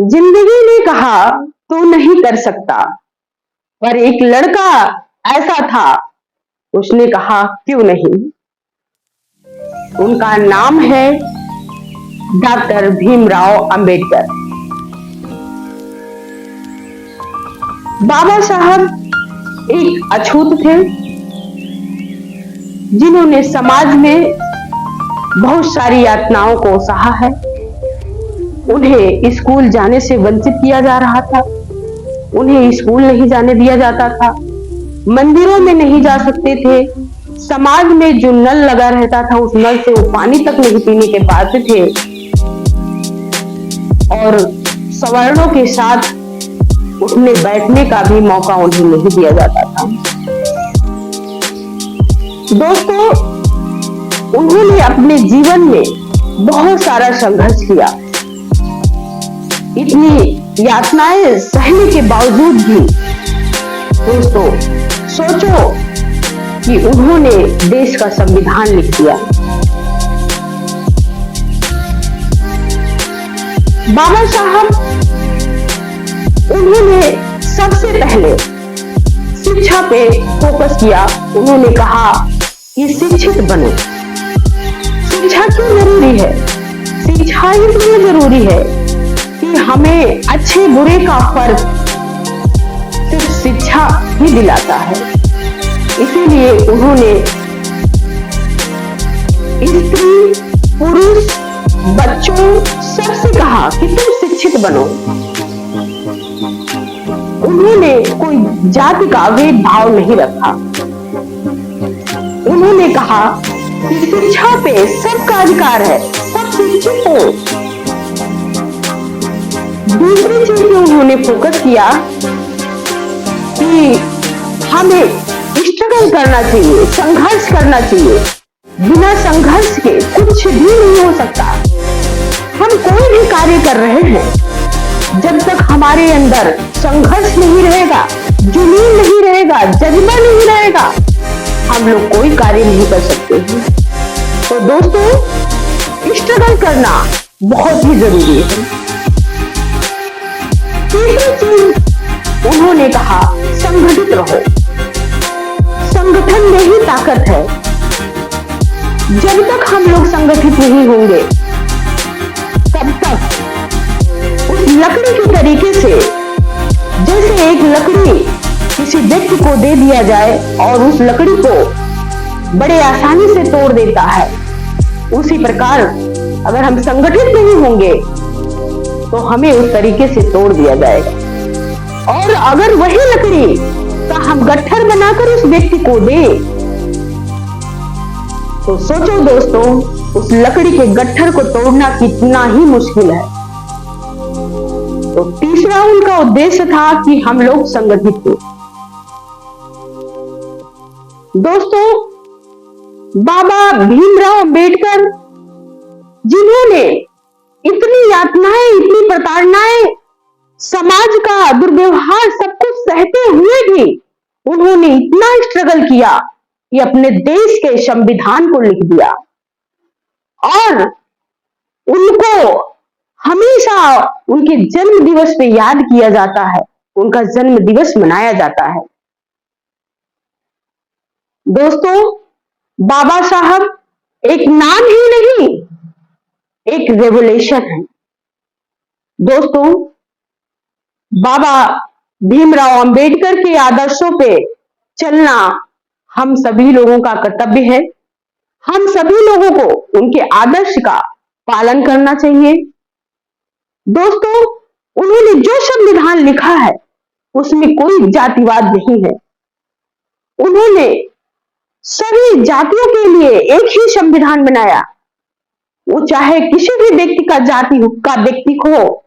जिंदगी ने कहा तू नहीं कर सकता, पर एक लड़का ऐसा था, उसने कहा क्यों नहीं। उनका नाम है डॉक्टर भीमराव अंबेडकर। बाबा साहब एक अछूत थे, जिन्होंने समाज में बहुत सारी यातनाओं को सहा है। उन्हें स्कूल जाने से वंचित किया जा रहा था, उन्हें स्कूल नहीं जाने दिया जाता था, मंदिरों में नहीं जा सकते थे, समाज में जो नल लगा रहता था उस नल से वो पानी तक नहीं पीने के पात्र थे, और सवर्णों के साथ उठने बैठने का भी मौका उन्हें नहीं दिया जाता था। दोस्तों, उन्होंने अपने जीवन में बहुत सारा संघर्ष किया। इतनी यातनाएं सहने के बावजूद भी दोस्तों सोचो कि उन्होंने देश का संविधान लिख दिया। बाबा साहब उन्होंने सबसे पहले शिक्षा पे फोकस किया। उन्होंने कहा कि शिक्षित बनो। शिक्षा क्यों जरूरी है? शिक्षा इसलिए जरूरी है कि हमें अच्छे बुरे का फर्क सिर्फ शिक्षा ही दिलाता है। इसीलिए उन्होंने स्त्री, पुरुष, बच्चों सबसे कहा कि तुम शिक्षित बनो। उन्होंने कोई जाति का भेदभाव नहीं रखा। उन्होंने कहा कि शिक्षा पे सबका अधिकार है, सब शिक्षित हो। दूसरी चीज में उन्होंने फोकस किया कि हमें स्ट्रगल करना चाहिए, संघर्ष करना चाहिए। बिना संघर्ष के कुछ भी नहीं हो सकता। हम कोई भी कार्य कर रहे हैं, जब तक हमारे अंदर संघर्ष नहीं रहेगा, जुनून नहीं रहेगा, जज्बा नहीं रहेगा, हम लोग कोई कार्य नहीं कर सकते हैं। तो दोस्तों, स्ट्रगल करना बहुत ही जरूरी है। तीसरी चीज उन्होंने कहा संगठित रहो। संगठन में ही ताकत है। जब तक हम लोग संगठित नहीं होंगे, तब तक उस लकड़ी के तरीके से, जैसे एक लकड़ी किसी व्यक्ति को दे दिया जाए और उस लकड़ी को बड़े आसानी से तोड़ देता है, उसी प्रकार अगर हम संगठित नहीं होंगे तो हमें उस तरीके से तोड़ दिया जाएगा। और अगर वही लकड़ी का हम गट्ठर बनाकर उस व्यक्ति को दें, तो सोचो दोस्तों, उस लकड़ी के गट्ठर को तोड़ना कितना ही मुश्किल है। तो तीसरा उनका उद्देश्य था कि हम लोग संगठित हो। दोस्तों, बाबा भीमराव अंबेडकर, जिन्होंने इतनी यातनाएं, इतनी प्रताड़नाएं, समाज का दुर्व्यवहार सब कुछ सहते हुए भी उन्होंने इतना स्ट्रगल किया कि अपने देश के संविधान को लिख दिया। और उनको हमेशा उनके जन्म दिवस पे याद किया जाता है, उनका जन्म दिवस मनाया जाता है। दोस्तों, बाबा साहब एक नाम ही नहीं, एक रेवोल्यूशन है। दोस्तों, बाबा भीमराव अंबेडकर के आदर्शों पे चलना हम सभी लोगों का कर्तव्य है। हम सभी लोगों को उनके आदर्श का पालन करना चाहिए। दोस्तों, उन्होंने जो संविधान लिखा है उसमें कोई जातिवाद नहीं है। उन्होंने सभी जातियों के लिए एक ही संविधान बनाया। वो चाहे किसी भी व्यक्ति का जाति का व्यक्ति हो,